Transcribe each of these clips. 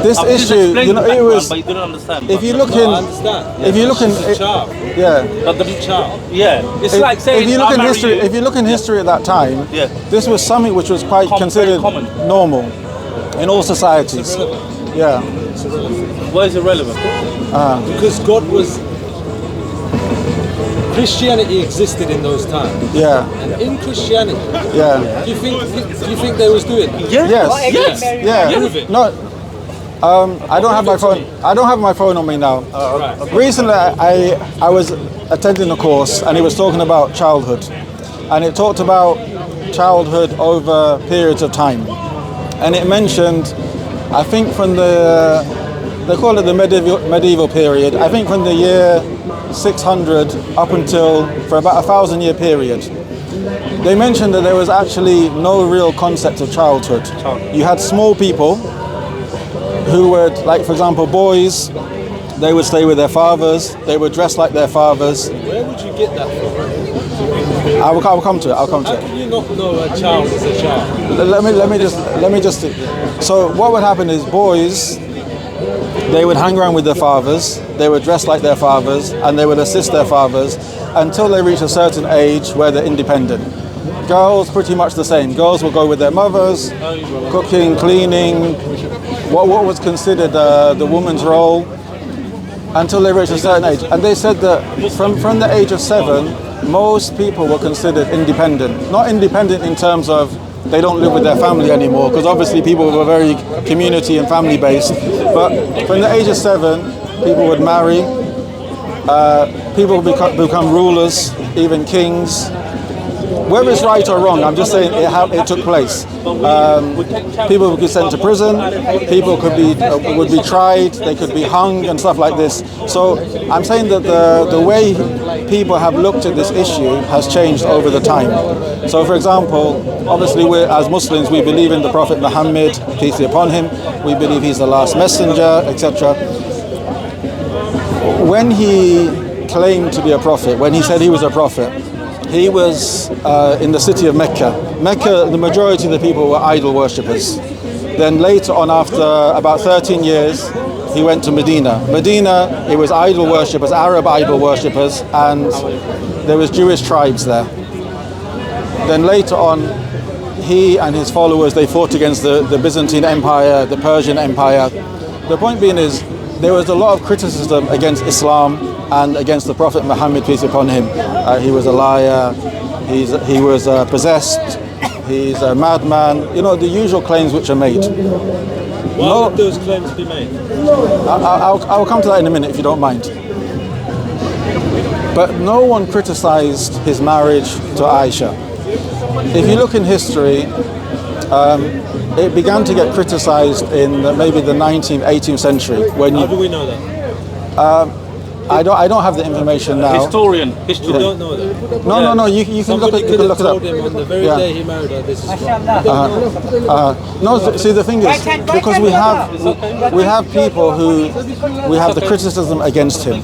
this issue, you know, it was. But you didn't understand. If you look in, I understand. if you look in, Child. yeah. But the child, yeah, it's like saying If you look I'll in marry history, you. if you look in history at that time, Yeah. this was something which was quite Very considered common. normal in all societies. Yeah. Why is it relevant? Because God was. Christianity existed in those times. Yeah. And in Christianity, Yeah. do you think they was doing that? Yeah. Yes. Yeah. Prove it. No. I don't have my phone. I don't have my phone on me now. Right. Recently, I was attending a course and it was talking about childhood, and it talked about childhood over periods of time, and it mentioned, I think from they call it the medieval period. I think from the year 600 up until for about 1,000-year period. They mentioned that there was actually no real concept of childhood. You had small people who would, like for example, boys, they would stay with their fathers, they would dress like their fathers. Where would you get that from? I will come to it. I'll come to How it. can you not know a child is a child? Let me just. So what would happen is boys, they would hang around with their fathers, they would dress like their fathers, and they would assist their fathers until they reach a certain age where they're independent. Girls, pretty much the same. Girls will go with their mothers, cooking, cleaning, what was considered the woman's role, until they reach a certain age. And they said that from the age of 7, most people were considered independent. Not independent in terms of they don't live with their family anymore, because obviously people were very community and family based. But from the age of 7, people would marry, people would become rulers, even kings. Whether it's right or wrong, I'm just saying it took place. People would be sent to prison, people would be tried, they could be hung and stuff like this. So I'm saying that the way people have looked at this issue has changed over the time. So for example, obviously as Muslims we believe in the Prophet Muhammed, peace be upon him, we believe he's the last messenger, etc. When he claimed to be a prophet, when he said he was a prophet, he was in the city of Mecca. Mecca, the majority of the people were idol worshippers. Then later on, after about 13 years, he went to Medina. Medina, it was idol worshippers, Arab idol worshippers, and there was Jewish tribes there. Then later on, he and his followers, they fought against the Byzantine Empire, the Persian Empire. The point being is, there was a lot of criticism against Islam and against the Prophet Muhammad, peace be upon him. He was a liar, he was possessed, he's a madman, you know, the usual claims which are made. Why would those claims be made? I'll come to that in a minute if you don't mind. But no one criticized his marriage to Aisha. If you look in history, it began to get criticized in maybe the 19th, 18th century. How do we know that? I don't have the information now. History. You don't know that? No. You can look Somebody it. could You can have look it up. told him on the very day he married her, this is No, see the thing is, because we have people who we have the criticism against him,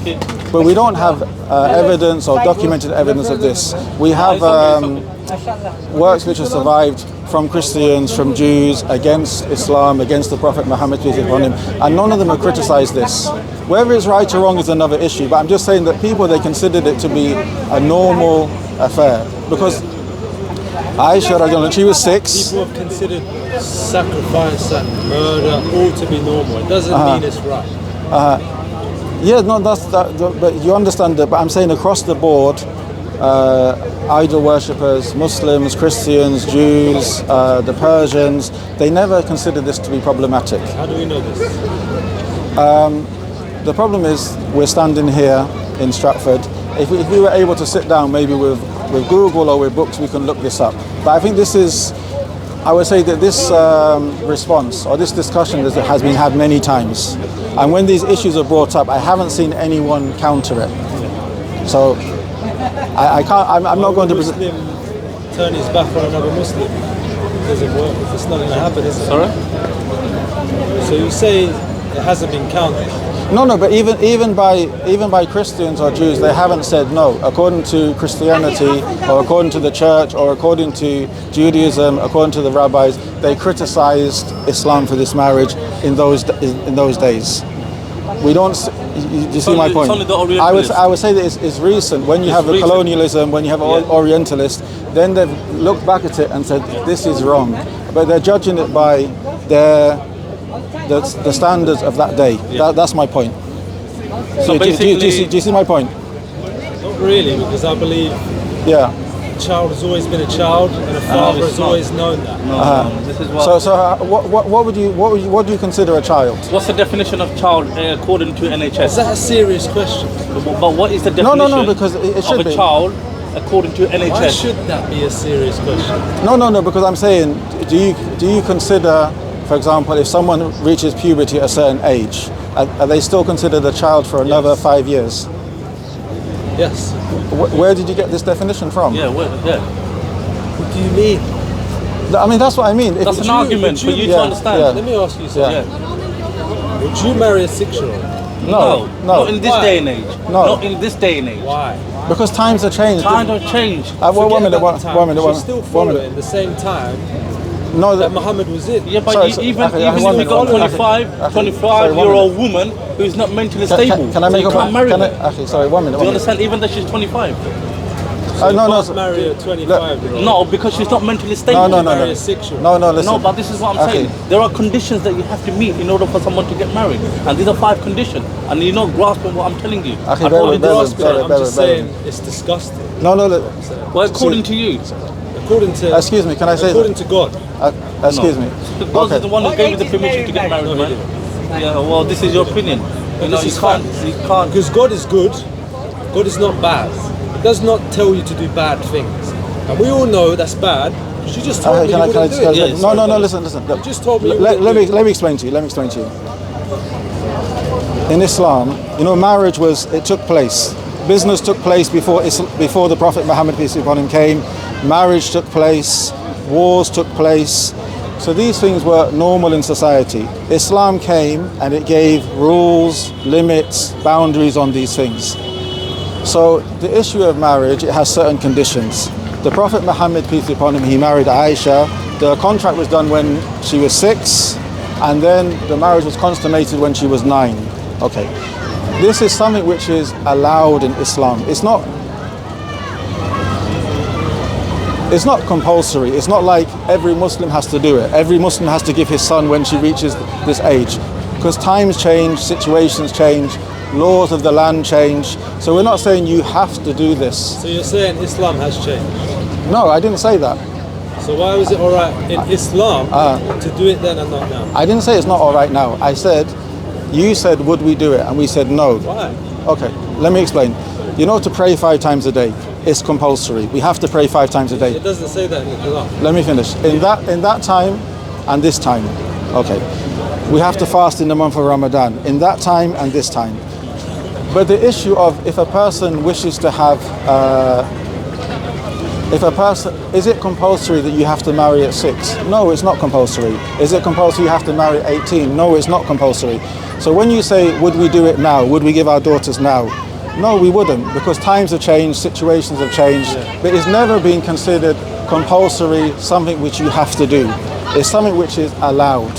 but we don't have evidence or documented evidence of this. We have works which have survived from Christians, from Jews, against Islam, against the Prophet Muhammad, peace be upon him, and none of them have criticized this. Whether it's right or wrong is another issue, but I'm just saying that people, they considered it to be a normal affair, because Aisha, she was 6. People have considered sacrifice and murder all to be normal. It doesn't mean it's right. Yeah, no, but you understand that, but I'm saying across the board, idol worshippers, Muslims, Christians, Jews, the Persians, they never considered this to be problematic. How do we know this? The problem is we're standing here in Stratford. If we were able to sit down maybe with Google or with books, we can look this up. But I think this is, I would say that this response or this discussion has been had many times. And when these issues are brought up, I haven't seen anyone counter it. So I can't, I'm not going to... Muslim turn his back on another Muslim. It doesn't work. It's not going to happen, is it? Sorry? So you say it hasn't been counted. No, but even by Christians or Jews, they haven't said no. According to Christianity, or according to the church, or according to Judaism, according to the rabbis, they criticized Islam for this marriage in those days. We don't. You see my point? I would say that it's recent. When you have the colonialism, when you have Orientalists, then they've looked back at it and said this is wrong, but they're judging it by the standards of that day. That's my point. So do you see my point? Not really, because I believe a child has always been a child, and a father has always known that. This is what. What do you consider a child? What's the definition of child according to NHS? Is that a serious question? But what is the definition? No, because it should of a be. child according to NHS? Why should that be a serious question? No, because I'm saying, do you consider, for example, if someone reaches puberty at a certain age, are they still considered a child for another 5 years? Yes. Where did you get this definition from? What do you mean? I mean, that's what I mean. That's an argument for you to understand. Let me ask you something. Would you marry a 6-year-old? No. Not in this day and age. No. Not in this day and age. Why? Because times have changed. Times have changed. One minute. You're still following the same time that Muhammad was in. Yeah, but even if we got 25-year-old woman who's not mentally stable, can I make you can't marry her. Okay, sorry, 1 minute. Do you understand? Even though she's 25. No. Marry a 25-year-old. No, because she's not mentally stable. No. Marry a 6-year-old. No, listen. No, but this is what I'm saying. There are conditions that you have to meet in order for someone to get married, and these are 5 conditions. And you're not grasping what I'm telling you. Okay, I'm just saying it's disgusting. No. Well, according to you. According to. Excuse me, can I say? According to God. Excuse me. God is the one who gave you the permission to get married, man. Yeah. Well, this is your opinion. You can't. Because God is good. God is not bad. He does not tell you to do bad things, and we all know that's bad. You just told me you wouldn't do it. No, listen. You just told me. Let me explain to you. In Islam, marriage took place. Business took place before the Prophet Muhammad, peace be upon him, came. Marriage took place. Wars took place. So these things were normal in society. Islam came and it gave rules, limits, boundaries on these things. So the issue of marriage, it has certain conditions. The Prophet Muhammad, peace be upon him, he married Aisha. The contract was done when she was 6, and then the marriage was consummated when she was 9. Okay. This is something which is allowed in Islam. It's not compulsory. It's not like every Muslim has to do it. Every Muslim has to give his son when she reaches this age. Because times change, situations change, laws of the land change. So we're not saying you have to do this. So you're saying Islam has changed? No, I didn't say that. So why was it all right in Islam to do it then and not now? I didn't say it's not all right now. I said, you said, would we do it? And we said no. Why? Okay, let me explain. To pray 5 times a day is compulsory. We have to pray 5 times a day. It doesn't say that in the Quran. Let me finish. In that time and this time. Okay. We have to fast in the month of Ramadan. In that time and this time. But the issue of if a person wishes to have, is it compulsory that you have to marry at 6? No, it's not compulsory. Is it compulsory you have to marry at 18? No, it's not compulsory. So when you say, would we do it now? Would we give our daughters now? No, we wouldn't, because times have changed, situations have changed. But it's never been considered compulsory, something which you have to do. It's something which is allowed,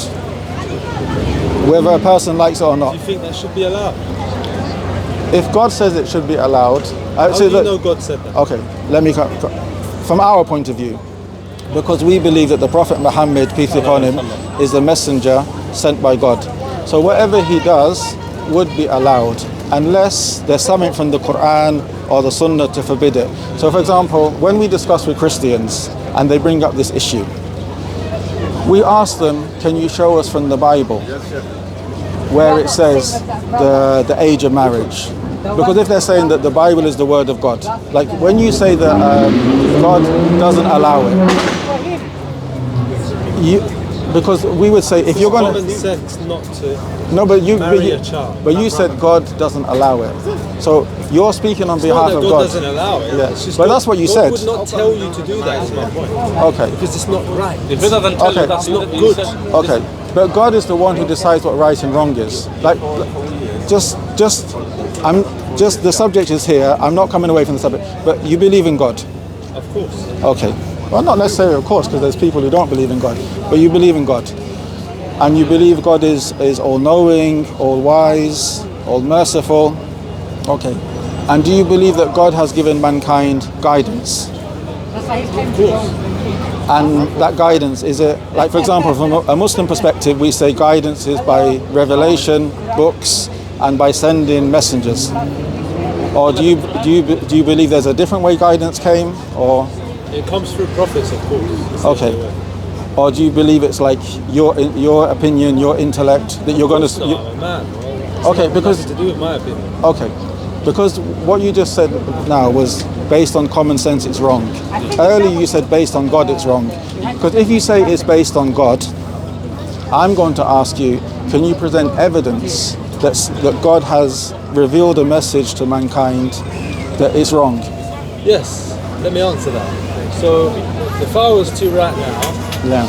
whether a person likes it or not. Do you think that should be allowed? If God says it should be allowed... How do you know God said that? Okay, let me... From our point of view, because we believe that the Prophet Muhammad, peace be upon him, is the messenger sent by God. So whatever he does would be allowed, unless there's something from the Quran or the Sunnah to forbid it. So for example, when we discuss with Christians and they bring up this issue, we ask them, can you show us from the Bible where it says the age of marriage? Because if they're saying that the Bible is the word of God, like when you say that God doesn't allow it, because we would say if you're going to... common sense not to marry a child. But you said God doesn't allow it. So you're speaking on behalf of God. God doesn't allow it. Yeah. It's just But God, that's what you God said. would not tell you to do that, is my point. Okay. Because it's not right. If it doesn't tell you Okay. that's not you good. said- Okay. But God is the one who decides what right and wrong is. Like, just the subject is here. I'm not coming away from the subject. But you believe in God? Of course. Okay. Well, not necessarily, of course, because there's people who don't believe in God. But you believe in God, and you believe God is all-knowing, all-wise, all-merciful. Okay. And do you believe that God has given mankind guidance? Of course. And that guidance, is it, like for example, from a Muslim perspective, we say guidance is by revelation, books, and by sending messengers. Or do you believe there's a different way guidance came, or? It comes through prophets, of course. It's Okay. the way. Or do you believe it's like your opinion, your intellect that you're going Of course to? not, I'm a man. Well, Okay, it's because nothing to do with my opinion. okay, because what you just said now was based on common sense. It's wrong. Earlier you said based on God. It's wrong. Because if you say it's based on God, I'm going to ask you: can you present evidence that God has revealed a message to mankind that is wrong? Yes, let me answer that. So, if I was to right now Yeah.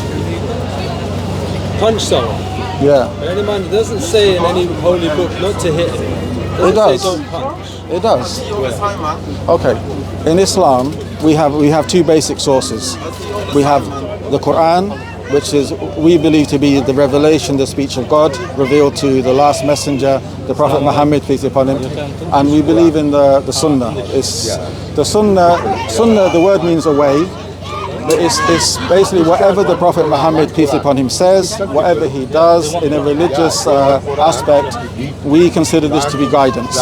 punch someone, Yeah. bear in mind it doesn't say in any holy book not to hit him. It doesn't does. say don't punch. It does. Okay. In Islam, we have two basic sources. We have the Quran, which is we believe to be the revelation, the speech of God, revealed to the last messenger, the Prophet Muhammed, peace be upon him. And we believe in the Sunnah. It's the Sunnah. The word means a way. But it's basically whatever the Prophet Muhammad, peace be upon him, says, whatever he does in a religious aspect, we consider this to be guidance.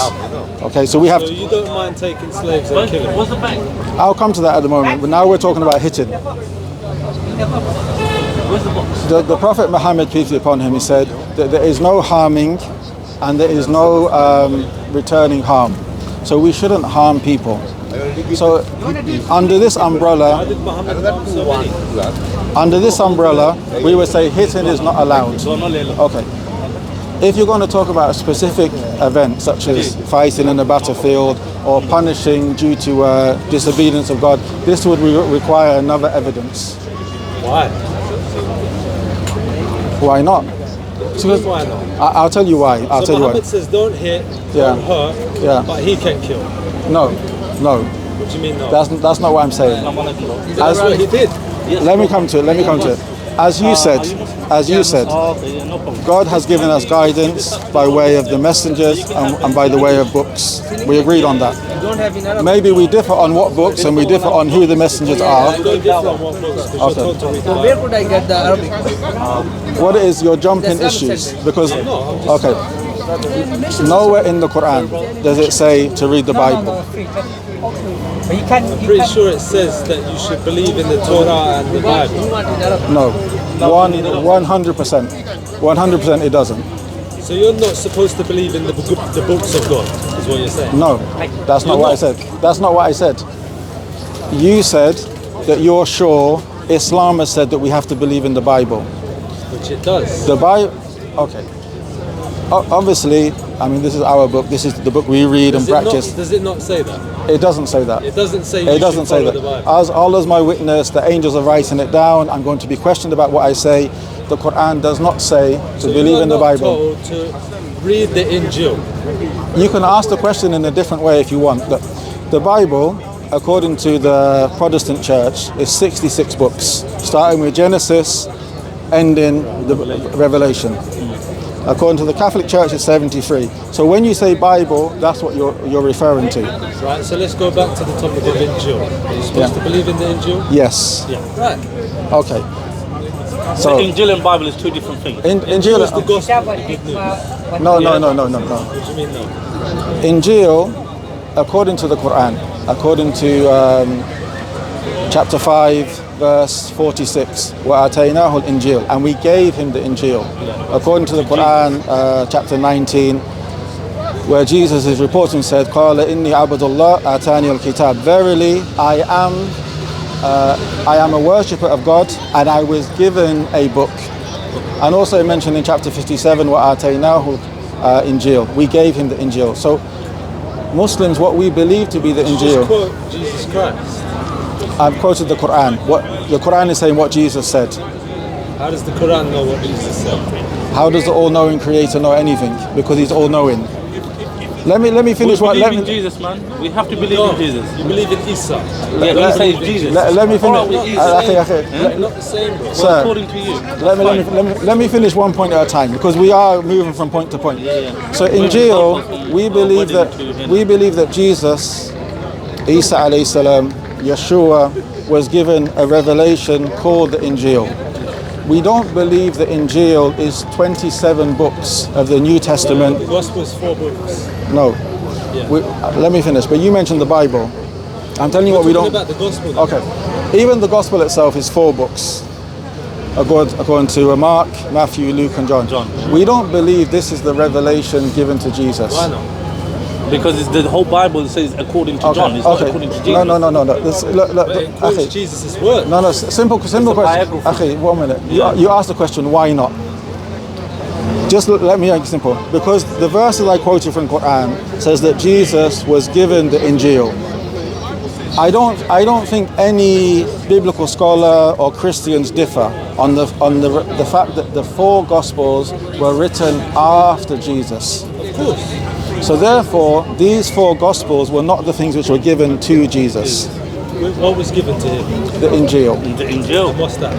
Okay, so we have. So you don't mind taking slaves and killing them? What's the bank? I'll come to that at the moment. But now we're talking about hitting. Where's the box? The Prophet Muhammad, peace be upon him, he said that there is no harming and there is no returning harm. So we shouldn't harm people. So under this umbrella, How did Muhammad harm so many? we would say hitting is not allowed. Okay. If you're going to talk about a specific event, such as fighting in a battlefield or punishing due to disobedience of God, this would require another evidence. Why? Why not? Because why not? I'll tell you why. I'll So tell you Muhammad why. says don't hit, Yeah. don't hurt, Yeah. but he can kill. No. What do you mean no? That's not what I'm saying. That's what he did. Let me come to it. As you said, Oh, okay, yeah, no problem. God has given us guidance by way of the messengers and by the way of books. We agreed on that. Maybe we differ on what books and we differ on who the messengers are. You don't differ on what books because Okay. you're told to read the So Bible. where could I get the Arabic? What it is, you're jumping issues because okay. Nowhere in the Quran does it say to read the Bible. Free. But you can. I'm pretty sure it says that you should believe in the Torah and the Bible. You want in Arabic? No, 100%. 100% it doesn't. So you're not supposed to believe in the books of God, is what you're saying? No, that's not what I said. That's not what I said. You said that you're sure Islam has said that we have to believe in the Bible. Which it does. The Bible, okay. Obviously, I mean, this is our book. This is the book we read and practice. Does it not say that? It doesn't say that. It doesn't say It doesn't say follow that. the Bible. As Allah's my witness, the angels are writing it down. I'm going to be questioned about what I say. The Quran does not say to So believe you're in the not Bible. told to read the Injil. You can ask the question in a different way if you want. The Bible, according to the Protestant Church, is 66 books, starting with Genesis, ending the Revelation. According to the Catholic Church, it's 73. So when you say Bible, that's what you're referring to. Right, so let's go back to the topic of Injil. Are you supposed to believe in the Injil? Yes. Yeah. Right. Okay. The So Injil and Bible is two different things. Injil. It's the gospel. Yeah, but No. What do you mean no? Injil, according to the Quran, according to chapter 5, verse 46, وَآتَيْنَاهُ الْإِنْجِيلَ, and we gave him the Injil. According to the Quran, chapter 19, where Jesus is reporting, said, قَالَ إِنِّي عَبْدُ اللَّهِ آتَانِيَ الْكِتَابِ, verily I am a worshipper of God and I was given a book. And also mentioned in chapter 57, وَآتَيْنَاهُ Injil, we gave him the Injil. So Muslims, what we believe to be the Just Injil, quote Jesus Christ. I've quoted the Quran. What the Quran is saying, what Jesus said, How does the Quran know what Jesus said? How does the all-knowing creator know anything? Because he's all-knowing. Let me finish We what. believe in Jesus, man. We have to believe in Jesus. You believe in Isa. Yeah, don't say Jesus. Let me finish. Alright, with Isa. Not the same, bro. Well, Sir, according to you. let me finish one point at a time because we are moving from point to point. Yeah. So in Injil, we believe that Jesus, Isa alayhi salam, Yeshua, was given a revelation called the Injil. We don't believe the Injil is 27 books of the New Testament. The Gospel is 4 books. No. Yeah. Let me finish. But you mentioned the Bible. I'm telling you what we don't. About the Gospel. Okay. Even the Gospel itself is 4 books. According to Mark, Matthew, Luke, and John. We don't believe this is the revelation given to Jesus. Why not? Because it's the whole Bible says according to John. It's not according to Jesus. No. Look, But it quotes Jesus' word. No, simple question. Okay, 1 minute. You asked the question, why not? Just let me make it simple. Because the verses I quoted from Quran says that Jesus was given the Injil. I don't think any biblical scholar or Christians differ on the fact that the 4 Gospels were written after Jesus. Of course. So therefore, these 4 Gospels were not the things which were given to Jesus. What was given to him? The Injil. The Injil. What's that?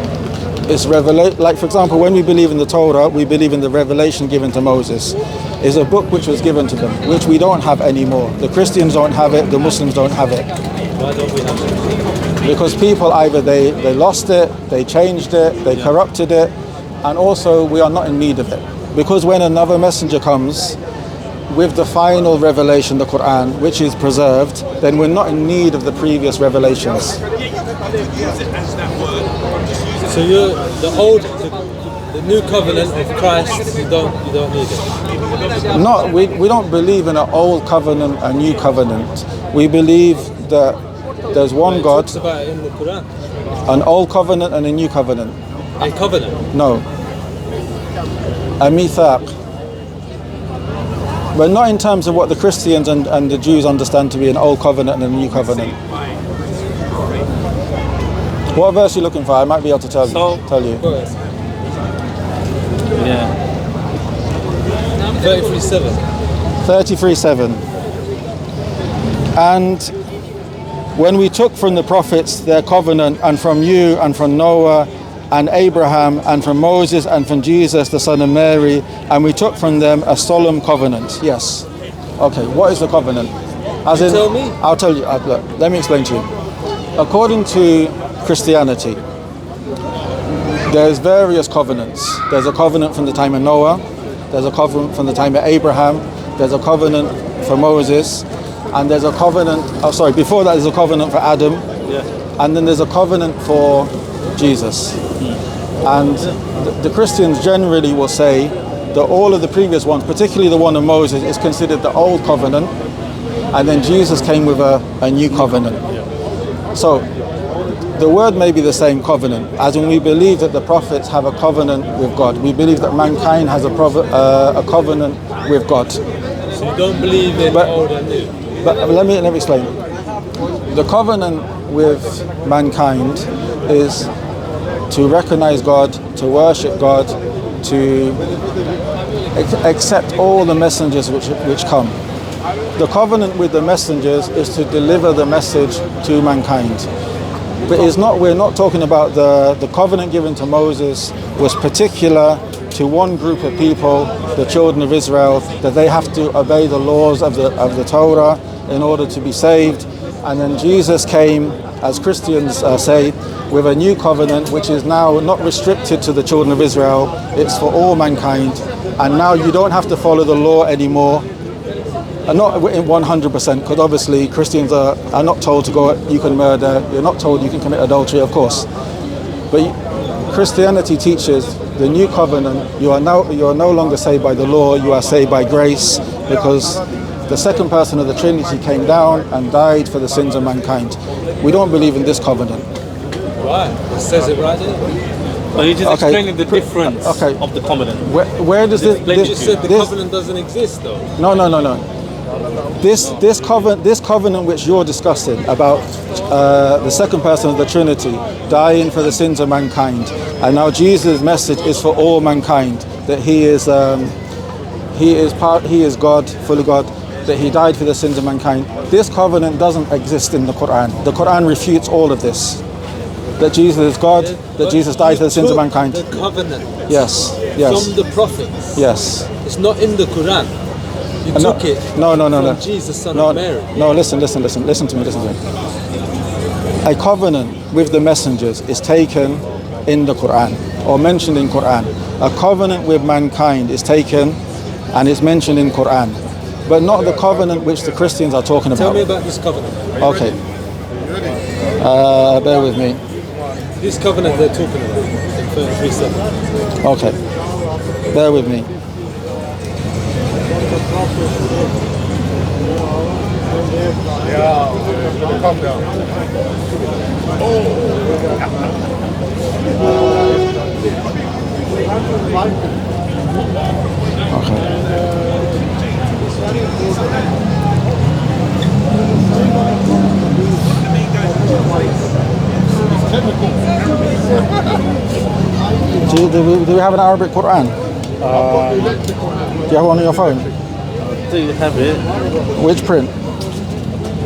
It's like for example, when we believe in the Torah, we believe in the revelation given to Moses. It's a book which was given to them, which we don't have anymore. The Christians don't have it, the Muslims don't have it. Why don't we have it? Because people either they lost it, they changed it, they corrupted it, and also we are not in need of it. Because when another messenger comes with the final revelation, the Quran, which is preserved, then we're not in need of the previous revelations. So you're the new covenant of Christ. You don't need it. No, we don't believe in an old covenant, a new covenant. We believe that there's one It God, talks about it in the Quran. an old covenant and a new covenant. A covenant. No. A mithaq. But not in terms of what the Christians and the Jews understand to be an old covenant and a new covenant. What verse are you looking for? I might be able to tell you. Yeah. 33:7. 33:7. And when we took from the prophets their covenant, and from you and from Noah and Abraham and from Moses and from Jesus the son of Mary, and we took from them a solemn covenant. Yes. Okay, what is the covenant? Tell me. I'll tell you. Look, let me explain to you. According to Christianity, there's various covenants. There's a covenant from the time of Noah, there's a covenant from the time of Abraham, there's a covenant for Moses, and there's a covenant, before that there's a covenant for Adam, and then there's a covenant for Jesus. And the Christians generally will say that all of the previous ones, particularly the one of Moses, is considered the old covenant, and then Jesus came with a new covenant. So the word may be the same, covenant, as when we believe that the prophets have a covenant with God. We believe that mankind has a covenant with God. So you don't believe in old and new. But let me explain. The covenant with mankind is to recognize God, to worship God, to accept all the messengers which come. The covenant with the messengers is to deliver the message to mankind. But we're not talking about the covenant given to Moses was particular to one group of people, the children of Israel, that they have to obey the laws of the Torah in order to be saved. And then Jesus came, as Christians say, with a new covenant, which is now not restricted to the children of Israel, it's for all mankind. And now you don't have to follow the law anymore. And not in 100%, because obviously Christians are not told to go, you can murder, you're not told you can commit adultery, of course. But Christianity teaches the new covenant, you are no longer saved by the law, you are saved by grace, because the second person of the Trinity came down and died for the sins of mankind. We don't believe in this covenant. Why? It says it right there. But you're just explaining the difference of the covenant. Where does this... You just said the covenant doesn't exist though. No. This covenant which you're discussing about the second person of the Trinity dying for the sins of mankind, and now Jesus' message is for all mankind, that he is God, fully God, that he died for the sins of mankind. This covenant doesn't exist in the Quran. The Quran refutes all of this. That Jesus is God, that Jesus died for the sins of mankind. The covenant. Yes. From the prophets. Yes. It's not in the Quran. You took it from Jesus, son of Mary. No, listen to me. A covenant with the messengers is taken in the Quran or mentioned in Quran. A covenant with mankind is taken and is mentioned in Quran, but not the covenant which the Christians are talking about. Tell me about this covenant. Okay. Bear with me. This covenant they're talking about in 33:7. Okay. Bear with me. Calm down. Do we have an Arabic Quran? Do you have one on your phone? Do you have it? Which print?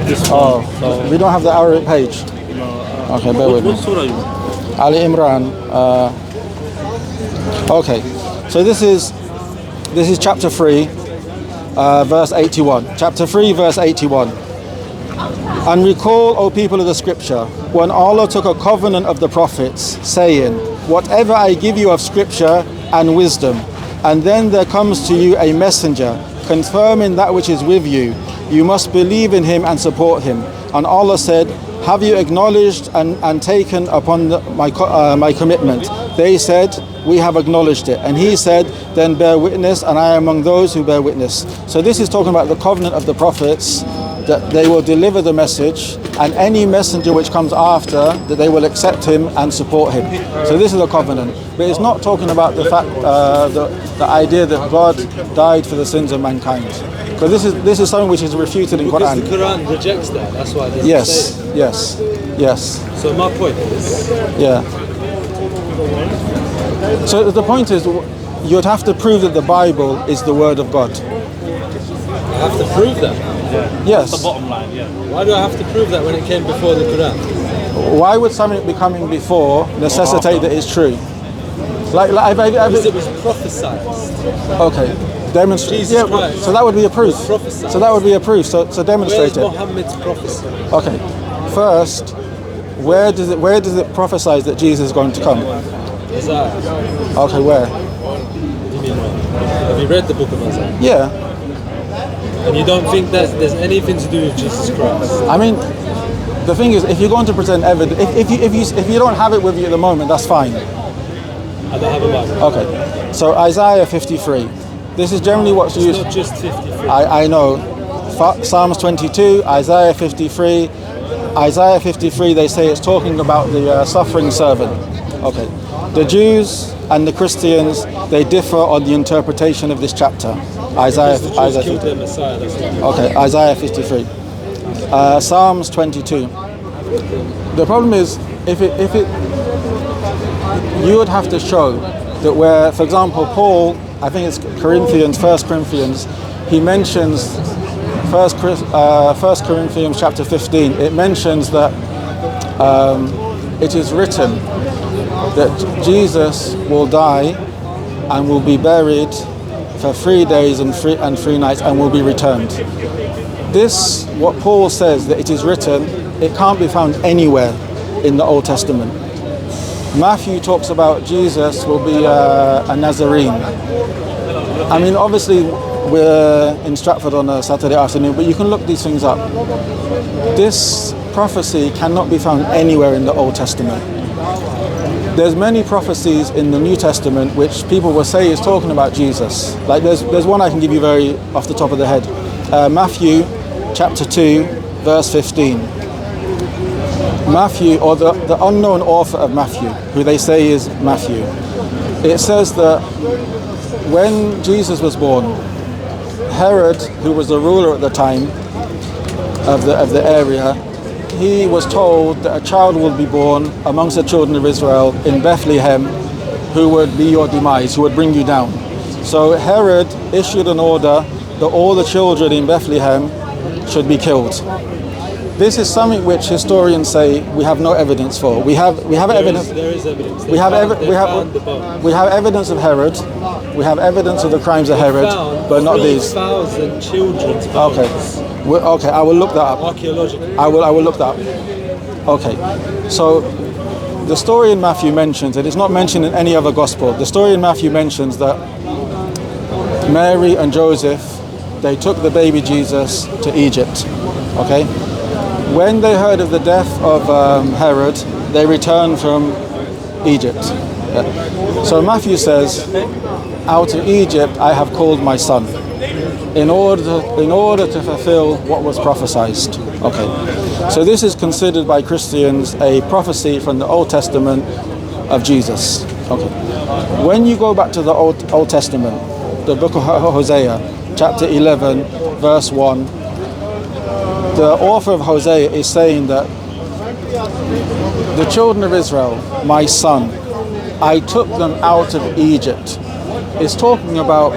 This Oh, so, we don't have the Arabic page. Okay, bear with me. what surah are you? Ali Imran. Okay, so this is chapter 3, verse 81. Chapter 3, verse 81. And recall, O people of the scripture, when Allah took a covenant of the prophets, saying, whatever I give you of scripture and wisdom, and then there comes to you a messenger, confirming that which is with you, you must believe in him and support him. And Allah said, have you acknowledged and taken upon my commitment? They said, we have acknowledged it. And he said, then bear witness, and I am among those who bear witness. So this is talking about the covenant of the prophets, that they will deliver the message, and any messenger which comes after, that they will accept him and support him. So this is a covenant. But it's not talking about the fact, the idea that God died for the sins of mankind. Because this is something which is refuted in Because Quran. the Quran rejects that. That's why they Yes, say it. yes. So my point is, Yeah. So the point is, you'd have to prove that the Bible is the word of God. I have to prove that. Yes. The bottom line, yeah. Why do I have to prove that when it came before the Quran? Why would something be coming before necessitate that it's true? Because it was prophesied. Okay. Demonstrate. Jesus Yeah, Christ so that would be a proof. prophesied. So that would be a proof. So demonstrate Where's it. Muhammad's prophecy? Okay. First, where does it prophesize that Jesus is going to come? Isaiah. Okay, where? What do you mean where? Have you read the book of Isaiah? Yeah. And you don't think that there's anything to do with Jesus Christ? I mean, the thing is, if you're going to present evidence, if you don't have it with you at the moment, that's fine. I don't have a Bible. Okay. So Isaiah 53. This is generally what's It's used. not just 53. I know. Psalms 22, Isaiah 53. Isaiah 53, they say it's talking about the suffering servant. Okay. The Jews and the Christians, they differ on the interpretation of this chapter. Isaiah Because the Jews 53. killed their Messiah, that's why. Okay, Isaiah 53. Psalms 22. The problem is, if it, you would have to show that where, for example, Paul, I think it's Corinthians, 1 Corinthians, he mentions 1 Corinthians chapter 15, it mentions that it is written that Jesus will die and will be buried for 3 days and three nights and will be returned. This, what Paul says, that it is written, it can't be found anywhere in the Old Testament. Matthew talks about Jesus will be a Nazarene. I mean, obviously we're in Stratford on a Saturday afternoon, but you can look these things up. This prophecy cannot be found anywhere in the Old Testament. There's many prophecies in the New Testament which people will say is talking about Jesus. Like there's one I can give you very off the top of the head. Matthew chapter 2 verse 15. Matthew, or the unknown author of Matthew, who they say is Matthew, it says that when Jesus was born, Herod, who was the ruler at the time of the area, he was told that a child will be born amongst the children of Israel in Bethlehem, who would be your demise, who would bring you down. So Herod issued an order that all the children in Bethlehem should be killed. This is something which historians say we have no evidence for. We have evidence. There is evidence. We have evidence of Herod. We have evidence of the crimes of Herod, but not these. 3,000 children's bones. Okay. Okay, I will look that up. Archaeologically. I will look that up. Okay. So the story in Matthew mentions, and it's not mentioned in any other gospel. The story in Matthew mentions that Mary and Joseph, they took the baby Jesus to Egypt. Okay. When they heard of the death of Herod, they returned from Egypt. Yeah. So Matthew says, out of Egypt I have called my son, in order to fulfill what was prophesied. Okay. So this is considered by Christians a prophecy from the Old Testament of Jesus. Okay. When you go back to the Old Testament, the book of Hosea, chapter 11, verse 1, the author of Hosea is saying that the children of Israel, my son, I took them out of Egypt. It's talking about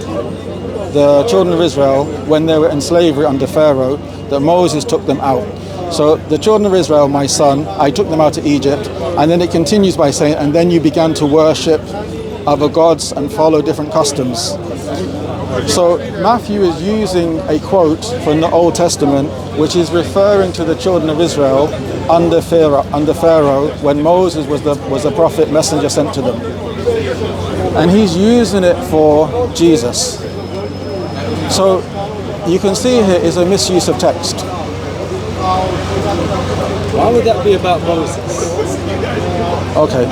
the children of Israel when they were in slavery under Pharaoh, that Moses took them out. So the children of Israel, my son, I took them out of Egypt. And then it continues by saying, and then you began to worship other gods and follow different customs. So Matthew is using a quote from the Old Testament, which is referring to the children of Israel under Pharaoh when Moses was the prophet messenger sent to them. And he's using it for Jesus. So you can see here is a misuse of text. Why would that be about Moses? Okay.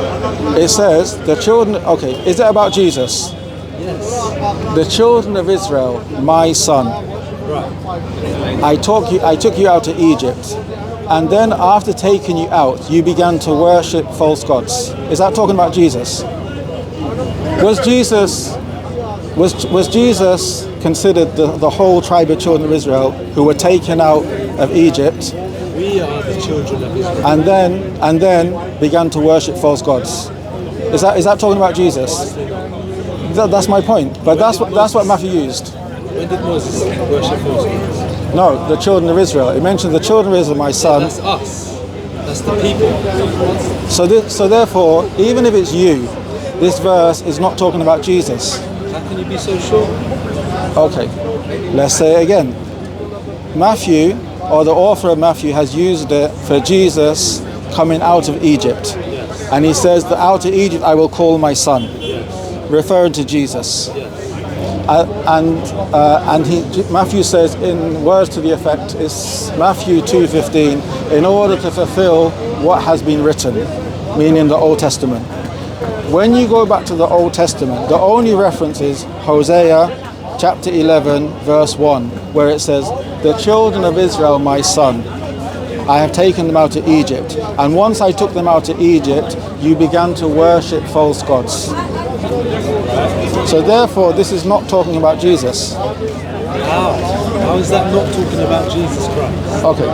It says the children, okay, is it about Jesus? Yes. The children of Israel, my son, Right. I took you out of Egypt, and then after taking you out, you began to worship false gods. Is that talking about Jesus? Was Jesus considered the whole tribe of children of Israel who were taken out of Egypt, We are the children of Israel. and then began to worship false gods? Is that talking about Jesus? That's my point. But that's what Matthew used. When did Moses worship false gods? No, the children of Israel. It mentions the children of Israel, my son. That's us. That's the people. So therefore, even if it's you, this verse is not talking about Jesus. How can you be so sure? Okay, let's say it again. Matthew, or the author of Matthew, has used it for Jesus coming out of Egypt. Yes. And he says that out of Egypt I will call my son, Yes. referring to Jesus. Yes. Matthew says in words to the effect, is Matthew 2:15, in order to fulfill what has been written, meaning the Old Testament. When you go back to the Old Testament, the only reference is Hosea chapter 11 verse 1, where it says, the children of Israel, my son, I have taken them out of Egypt, and once I took them out of Egypt, you began to worship false gods. So therefore, this is not talking about Jesus. How? How is that not talking about Jesus Christ? Okay.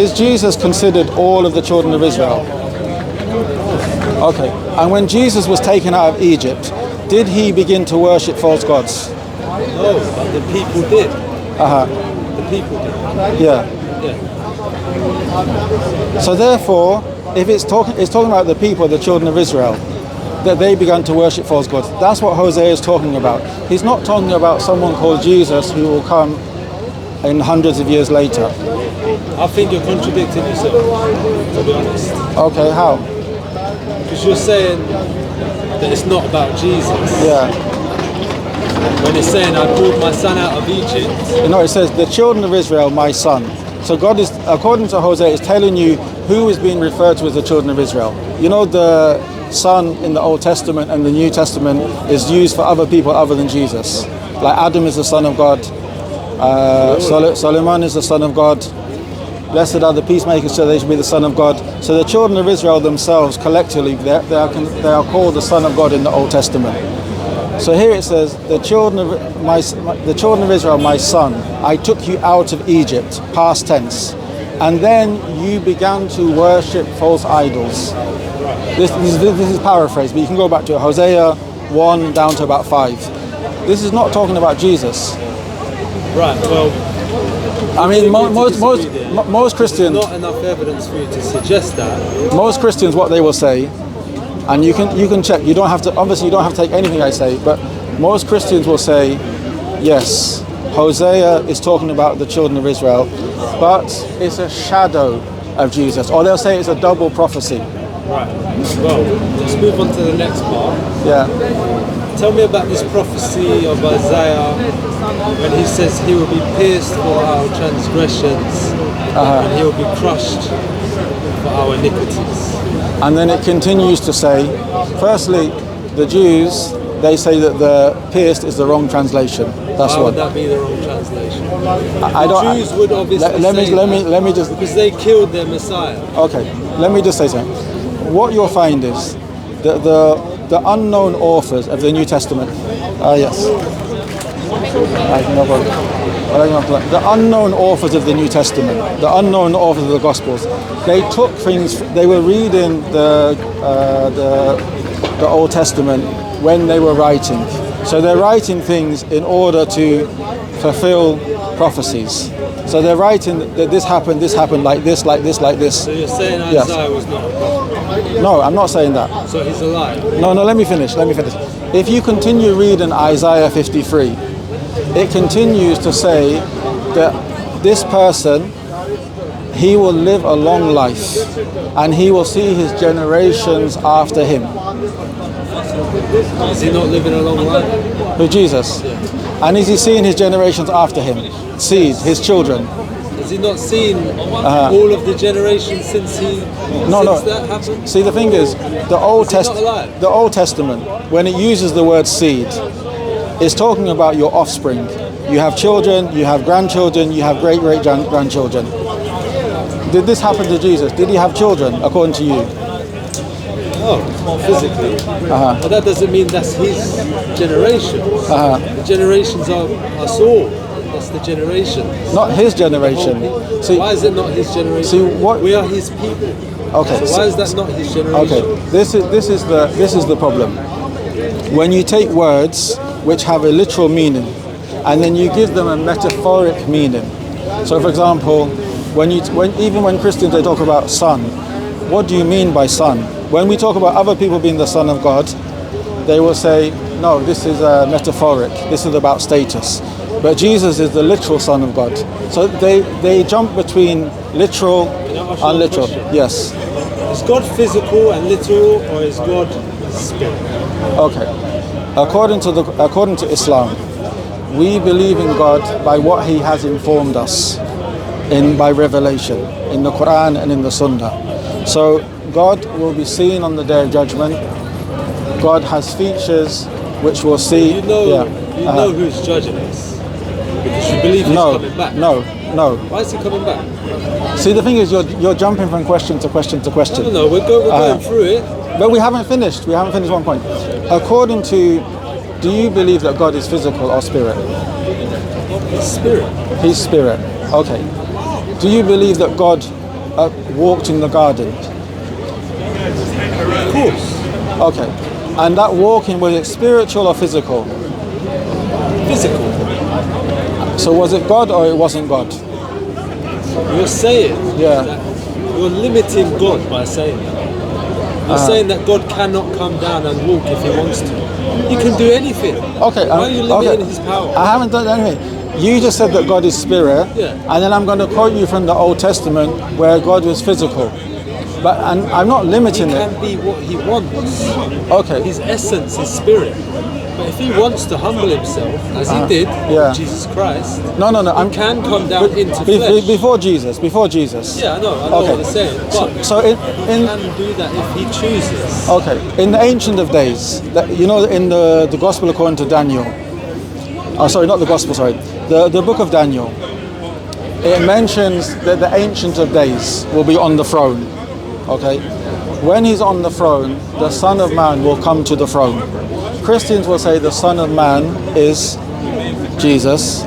Is Jesus considered all of the children of Israel? Okay. And when Jesus was taken out of Egypt, did he begin to worship false gods? No, but the people did. Uh-huh. The people did. Yeah. Yeah. So therefore, if it's talking about the people, the children of Israel, that they began to worship false gods. That's what Hosea is talking about. He's not talking about someone called Jesus who will come in hundreds of years later. I think you're contradicting yourself, to be honest. Okay, how? Because you're saying that it's not about Jesus. Yeah. When it's saying, I brought my son out of Egypt. You know, it says, the children of Israel, my son. So God is, according to Hosea, is telling you who is being referred to as the children of Israel. You know, the son in the Old Testament and the New Testament is used for other people other than Jesus. Like Adam is the son of God. Solomon is the son of God. Blessed are the peacemakers, so they should be the son of God. So the children of Israel themselves, collectively, they are called the son of God in the Old Testament. So here it says, the children of Israel, my son, I took you out of Egypt, past tense, and then you began to worship false idols. This is paraphrased, but you can go back to it. Hosea 1 down to about 5. This is not talking about Jesus. Right. Well, I mean, most there's Christians, not enough evidence for you to suggest that. most Christians, what they will say, and you can check. You don't have to. Obviously, you don't have to take anything I say. But most Christians will say, yes, Hosea is talking about the children of Israel, but it's a shadow of Jesus, or they'll say it's a double prophecy. Right. Well, let's move on to the next part. Yeah. Tell me about this prophecy of Isaiah when he says he will be pierced for our transgressions and he will be crushed for our iniquities. And then it continues to say, firstly, the Jews, they say that the pierced is the wrong translation. That's Why one. would that be the wrong translation? I don't. The Jews would obviously let me just. because they killed their Messiah. Okay. Let me just say something. What you'll find is the unknown authors of the New Testament. Yes. No problem. The unknown authors of the New Testament, the unknown authors of the Gospels, they took things. They were reading the Old Testament when they were writing. So they're writing things in order to fulfill prophecies. So they're writing that this happened, like this, like this, like this. So you're saying Yes. Isaiah was not a prophet? No, I'm not saying that. So he's a liar? No, let me finish. If you continue reading Isaiah 53, it continues to say that this person, he will live a long life and he will see his generations after him. Is he not living a long life? Who, Jesus? And is he seeing his generations after him? Seed, his children. Has he not seen all of the generations since that happened? See, the thing is, the Old Is he not alive? The Old Testament, when it uses the word seed, it's talking about your offspring. You have children, you have grandchildren, you have great-great-grandchildren. Did this happen to Jesus? Did he have children, according to you? Oh, physically. But that doesn't mean that's his generation. The generations are us all. That's the generation. Not his generation. See, why is it not his generation? See, what we are his people. Okay. So why is that not his generation? Okay. This is the problem. When you take words which have a literal meaning, and then you give them a metaphoric meaning. So, for example, even when Christians they talk about son, what do you mean by son? When we talk about other people being the son of God, they will say, no, this is metaphoric. This is about status. But Jesus is the literal son of God. So they jump between literal and literal. Yes. Is God physical and literal, or is God spirit? Okay. According to Islam, we believe in God by what He has informed us by revelation in the Quran and in the Sunnah. So God will be seen on the Day of Judgment. God has features which we'll see. You know who's judging us because you believe He's coming back. No. Why is He coming back? See, the thing is, you're jumping from question to question to question. No, we're going through it. But we haven't finished. We haven't finished one point. According to, do you believe that God is physical or spirit? He's spirit. He's spirit. Okay. Do you believe that God walked in the garden? Of course. Okay. And that walking, was it spiritual or physical? Physical. So was it God or it wasn't God? You're saying Yeah. you're limiting God by saying that. You're saying that God cannot come down and walk if He wants to. He can do anything. Okay. Why are you limiting His power? I haven't done anything. You just said that God is spirit, Yeah. and then I'm going to quote you from the Old Testament where God was physical. And I'm not He limiting it. can be what He wants. Okay. His essence is spirit. But if He wants to humble Himself, as He did yeah. with Jesus Christ, No. He can come down into flesh. Before Jesus. Yeah, I know what you're saying. But So He can do that if He chooses. Okay, in the Ancient of Days, in the Gospel according to Daniel, the book of Daniel, it mentions that the Ancient of Days will be on the throne, okay? When he's on the throne, the Son of Man will come to the throne. Christians will say the Son of Man is Jesus,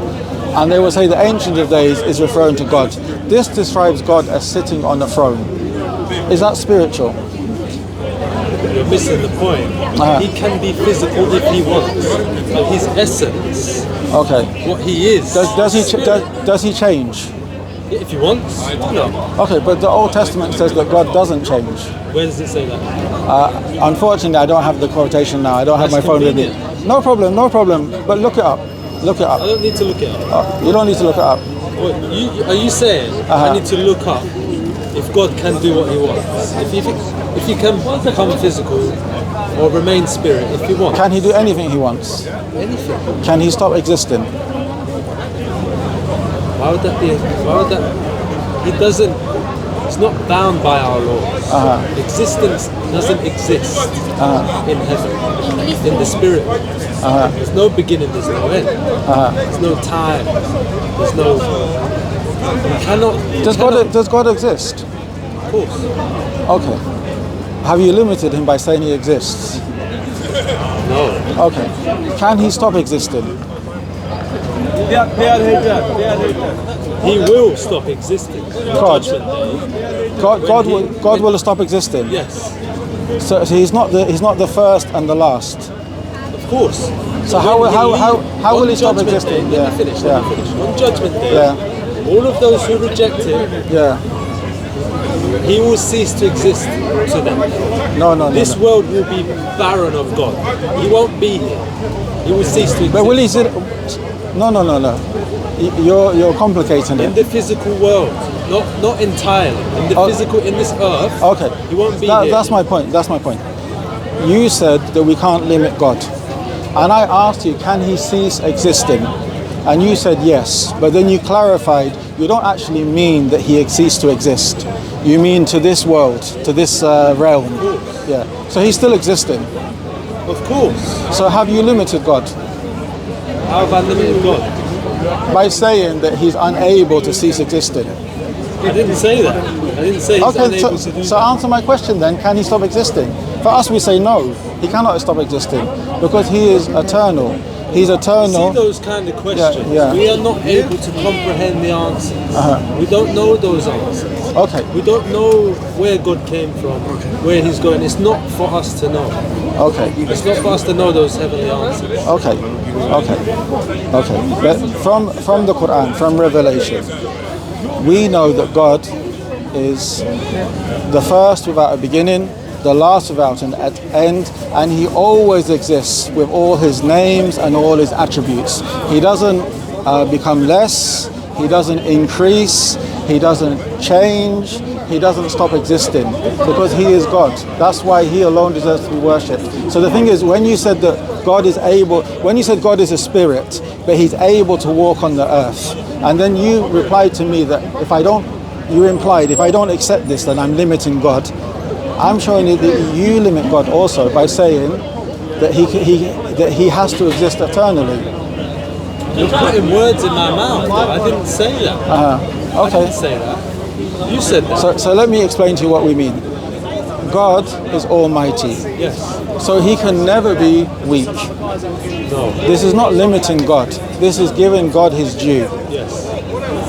and they will say the Ancient of Days is referring to God. This describes God as sitting on the throne. Is that spiritual? You're missing the point. He can be physical if he wants, but his essence, Okay. what he is, Does he change? if he wants, no. Okay, but the Old Testament says that God doesn't change. Where does it say that? Unfortunately, I don't have the quotation now. I don't have my That's phone with me. convenient. No problem. But look it up. Look it I up. don't need to look it up. You don't need to look it up. Are you saying I need to look up if God can do what he wants? If he can become physical or remain spirit, if he wants. Can he do anything he wants? Anything. Can he stop existing? Why would that be? He doesn't. It's not bound by our laws. Existence doesn't exist in heaven, in the spirit. There's no beginning, there's no end. There's no time. There's no. You cannot. Does God exist? Of course. Okay. Have you limited him by saying he exists? No. Okay. Can he stop existing? He will stop existing. God. Judgment Day. God will stop existing. Yes. So he's not the first and the last. Of course. So how will he stop existing? Let me finish. On Judgment Day, all of those who reject him, he will cease to exist to them. No. This world will be barren of God. He won't be here. He will cease to exist. But will he sit? No. You're complicating In it. the physical world, not entirely. In the physical, in this earth, Okay. he won't be here. That's my point. You said that we can't limit God. And I asked you, can he cease existing? And you said yes. But then you clarified, you don't actually mean that he ceased to exist. You mean to this world, to this realm. Yeah. So he's still existing. Of course. So have you limited God? How have I limited God? By saying that he's unable to cease existing. I didn't say that. I didn't say he's unable to do So that. answer my question then, can he stop existing? For us we say no, he cannot stop existing because he is eternal. He's eternal. See those kind of questions. Yeah. We are not able to comprehend the answers. We don't know those answers. Okay. We don't know where God came from, where he's going. It's not for us to know. Okay. It's not for us to know those heavenly answers. Okay. But from the Quran, from Revelation, we know that God is the first without a beginning, the last without an end, and he always exists with all his names and all his attributes. He doesn't become less, he doesn't increase, he doesn't change, he doesn't stop existing because he is God. That's why he alone deserves to be worshipped. So the thing is, when you said that God is able, when you said God is a spirit, but he's able to walk on the earth, and then you replied to me that if I don't accept this, then I'm limiting God. I'm showing you that you limit God also by saying that he has to exist eternally. You're putting words in my mouth. I didn't say that. I Okay. didn't say that. You said that. So let me explain to you what we mean. God is almighty, Yes. so he can never be weak. No. This is not limiting God. This is giving God his due. Yes.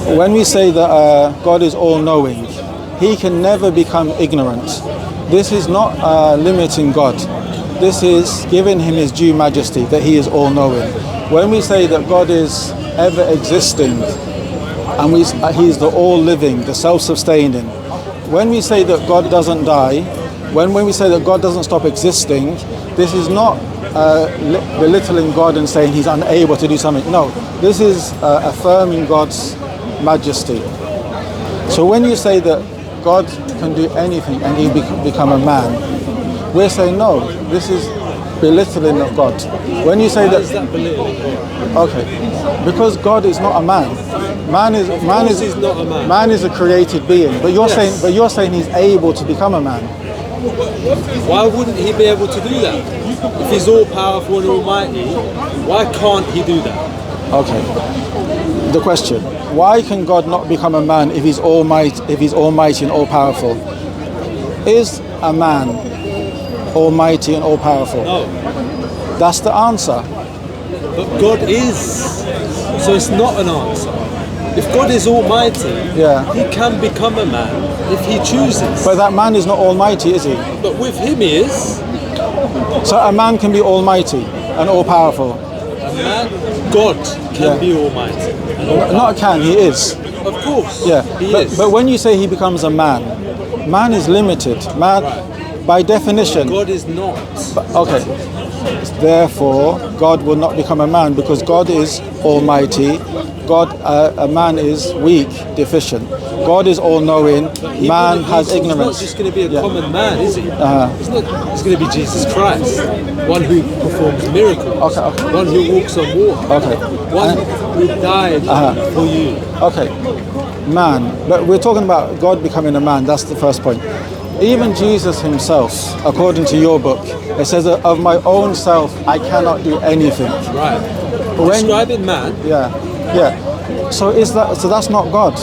When we say that God is all-knowing, he can never become ignorant. This is not limiting God. This is giving him his due majesty, that he is all-knowing. When we say that God is ever-existing, and he's the all-living, the self-sustaining, when we say that God doesn't die, when we say that God doesn't stop existing, this is not belittling God and saying he's unable to do something. No, this is affirming God's majesty. So when you say that God can do anything and he become a man, we're saying no, this is belittling of God. When you say Why that, is that belittling God? okay, because God is not a man. Man is he's not a man. Man is a created being, but you're saying he's able to become a man. Why wouldn't he be able to do that? If he's all powerful and almighty, why can't he do that? Okay. The question: why can God not become a man if he's almighty and all powerful? Is a man, almighty and all-powerful? No. That's the answer. But God is. So it's not an answer. If God is almighty, Yeah. he can become a man if he chooses. But that man is not almighty, is he? But with him he is. So a man can be almighty and all-powerful. A man, God can Yeah. be almighty. And all Not can, he is. Of course. Yeah. He But, is. but when you say he becomes a man, man is limited. Man, by definition. God is not. Okay. Therefore, God will not become a man because God is almighty. God, a man is weak, deficient. God is all-knowing. Man has He's not ignorance. just going to be a Yeah. common man, is he? Uh-huh. It's going to be Jesus Christ, one who performs miracles, Okay. one who walks on water, Okay. one who died for you. Okay, man. But we're talking about God becoming a man. That's the first point. Even Jesus himself, according to your book, it says, of my own self, I cannot do anything. Right. When- Describing man, Yeah, yeah. So so that's not God.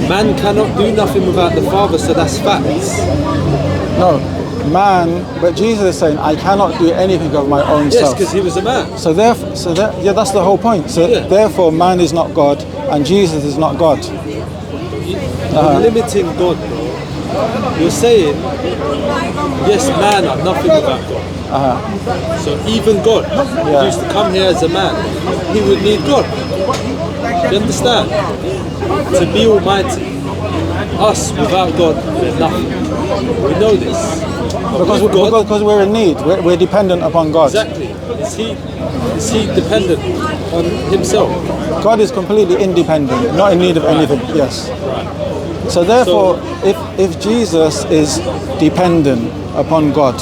man cannot do nothing without the Father, so that's facts. No, man. But Jesus is saying, I cannot do anything of my own Yes, self. because he was a man. So therefore, yeah, that's the whole point. So Yeah. therefore, man is not God, and Jesus is not God. You're limiting God, bro. You're saying, yes, man are nothing without God. So even God, who used to come here as a man, he would need God. Do you understand? To be almighty, us without God, we're nothing. We know this. But with God, Because we're in need. We're dependent upon God. exactly. Is he dependent on himself? God is completely independent, not in need of anything. Yes. So therefore, if Jesus is dependent upon God,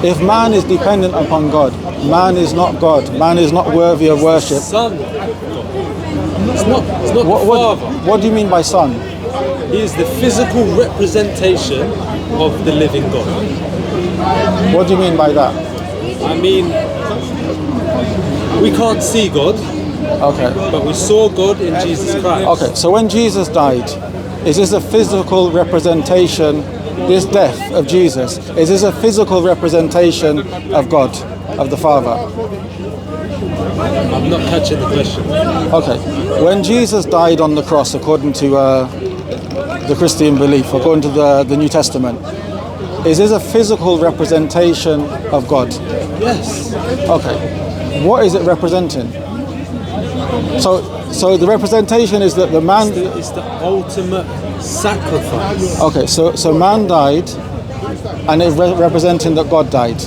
if man is dependent upon God, man is not God. Man is not worthy of worship. Son. It's not the Father. What do you mean by son? He is the physical representation of the living God. What do you mean by that? I mean, we can't see God, Okay. but we saw God in Jesus Christ. Okay. So when Jesus died, is this a physical representation? This death of Jesus, is this a physical representation of God, of the Father? I'm not catching the question. Okay. When Jesus died on the cross, according to the Christian belief, according to the New Testament, is this a physical representation of God? Yes. Okay. What is it representing? So the representation is that the man. It's the ultimate sacrifice. Okay. So man died, and it's representing that God died.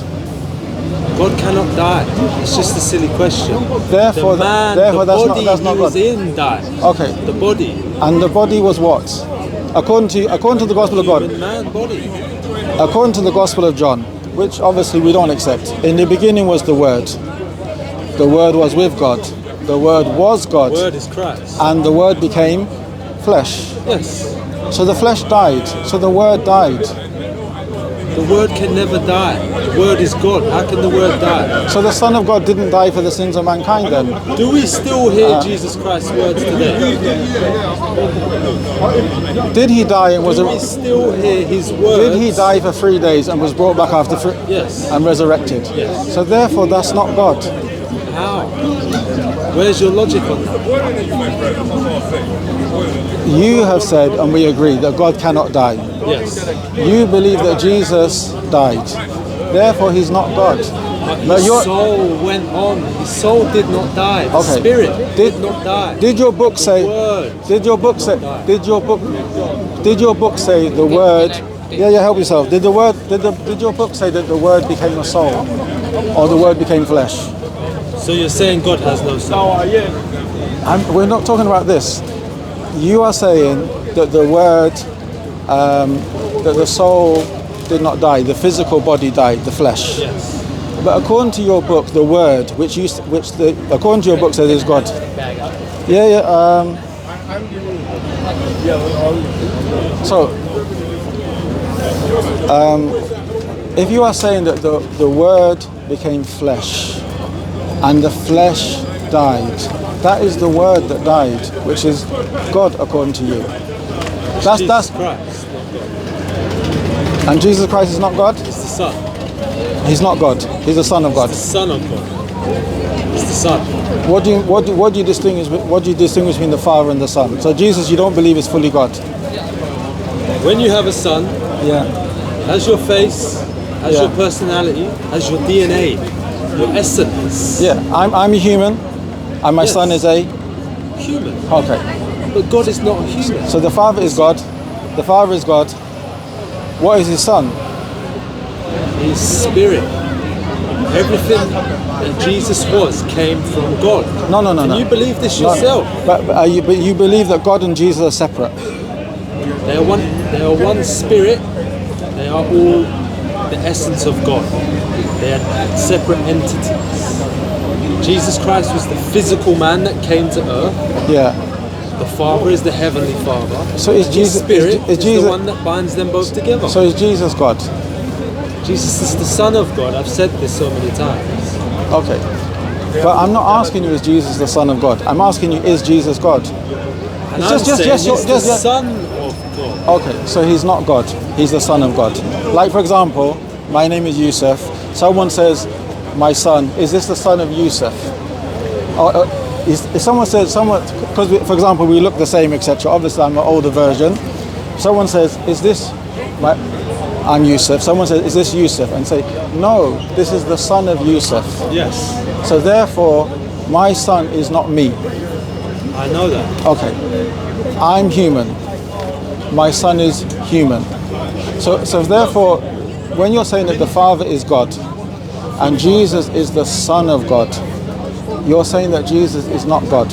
God cannot die. It's just a silly question. Therefore, the man, therefore the that's body not he was God. in died. Okay. The body. And the body was what? According to the Gospel of God. Human man body. According to the Gospel of John, which obviously we don't accept. In the beginning was the Word. The Word was with God. The Word was God. Word is Christ. And the Word became flesh. Yes. So the flesh died. So the Word died. The Word can never die. The Word is God. How can the Word die? So the Son of God didn't die for the sins of mankind then? Do we still hear Jesus Christ's words today? Did he die and was Do we still hear his words? Did he die for 3 days and was brought back after Yes. and resurrected? Yes. So therefore that's not God. How? Where's your logic on that? You have said, and we agree, that God cannot die. Yes. You believe that Jesus died. Therefore, he's not God. But his soul went on. His soul did not die. The Okay. spirit did not die. Did your book say? Word. Did your book say? Did your book say the word? Yeah, help yourself. Did your book say that the word became a soul, or the word became flesh? So you're saying God has no soul? We're not talking about this. You are saying that the word, that the soul did not die, the physical body died, the flesh. Yes. But according to your book, the word, according to your book, says is God. So, if you are saying that the word became flesh, and the flesh died, that is the word that died, which is God, according to you. That's Jesus Christ. And Jesus Christ is not God? He's the Son. He's not God. He's the Son of God. The Son of God. He's the Son. What do you distinguish between the Father and the Son? So Jesus, you don't believe is fully God. When you have a son, Yeah. has your face, has Yeah. your personality, has your DNA, your essence. Yeah. I'm a human, and my Yes. son is a. Human. Okay. But God is not a human. So the Father is God. The Father is God. What is His Son? He's spirit. Everything that Jesus was came from God. No. Can you believe this No. yourself? But you believe that God and Jesus are separate. They are one spirit. They are all the essence of God. They are separate entities. Jesus Christ was the physical man that came to earth. Yeah. The Father is the heavenly Father. So is Jesus- His spirit is is Jesus- the one that binds them both together. So is Jesus God? Jesus is the Son of God. I've said this so many times. Okay. But I'm not asking you, is Jesus the Son of God? I'm asking you, is Jesus God? And Just- I'm just- saying just- he's just- the Son of God. Okay, so He's not God. He's the Son of God. Like, for example, my name is Yusuf. Someone says, my son, is this the son of Yusuf? Or, if someone says, because for example, we look the same, etc. Obviously, I'm an older version. Someone says, is this I'm Yusuf. Someone says, is this Yusuf? And say, no, this is the son of Yusuf. Yes, So therefore, my son is not me. I know that. Okay, I'm human. My son is human. So therefore, when you're saying that the Father is God and Jesus is the Son of God, you're saying that Jesus is not God.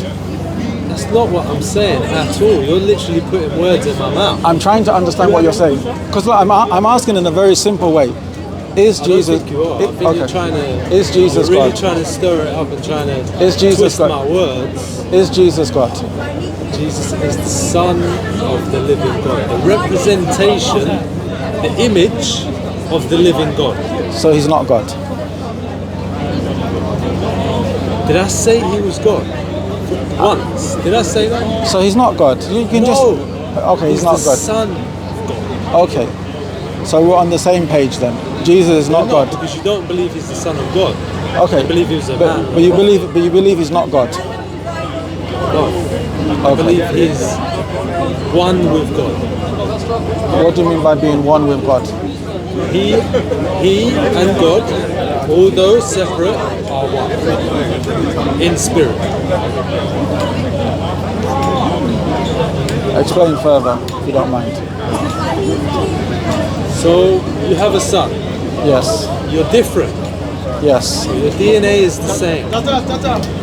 That's not what I'm saying at all. You're literally putting words in my mouth. I'm trying to understand what you're saying. Because I'm asking in a very simple way. Is I don't Jesus? think you are. I think you're trying to. Is Jesus you're really God? trying to stir it up and trying to Is Jesus twist God? my words. Is Jesus God? Jesus is the Son of the living God, the representation, the image of the living God. So He's not God. Did I say He was God? Once. Did I say that? So He's not God. You can No. just. Okay, He's not the God. Son. Okay. So we're on the same page then. Jesus is not God. Because you don't believe He's the Son of God. Okay. You believe He was a but, man. but you believe He's not God. God. I believe He's one with God. What do you mean by being one with God? He and God, although separate, are one in spirit. Explain further, if you don't mind. So you have a son. Yes. You're different. Yes. Your DNA is the same.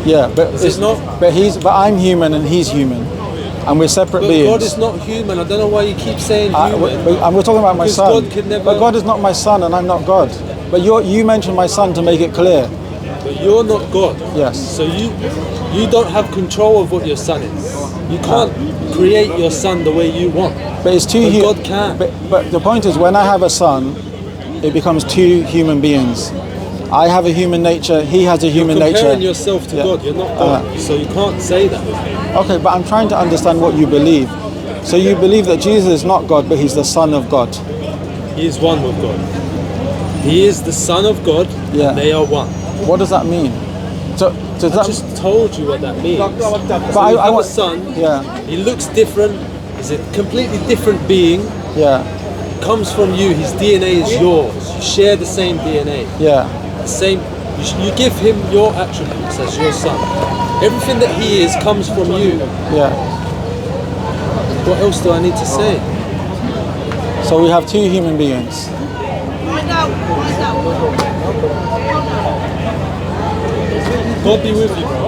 Yeah, but Is it not? But I'm human and he's human, and we're separate But beings. God is not human. I don't know why you keep saying And human. we're talking about my Because son. God could never- But God is not my son, and I'm not God. But you mentioned my son to make it clear. But you're not God. Yes. So you don't have control of what your son is. You can't create your son the way you want. But it's two. But God can. But the point is, when I have a son, it becomes two human beings. I have a human nature. He has a human You're nature. comparing yourself to Yeah. God. You're not God. So you can't say that. Okay, but I'm trying to understand what you believe. So you believe that Jesus is not God, but He's the Son of God. He is one with God. He is the Son of God, Yeah. and they are one. What does that mean? So does I that? just told you what that means. But So you I have a want. son. Yeah. He looks different. He's a completely different being. Yeah. Comes from you. His DNA is yours. You share the same DNA. Yeah. The same. You give him your attributes as your son. Everything that he is comes from you. Yeah. What else do I need to say? So we have two human beings. God be with you, bro.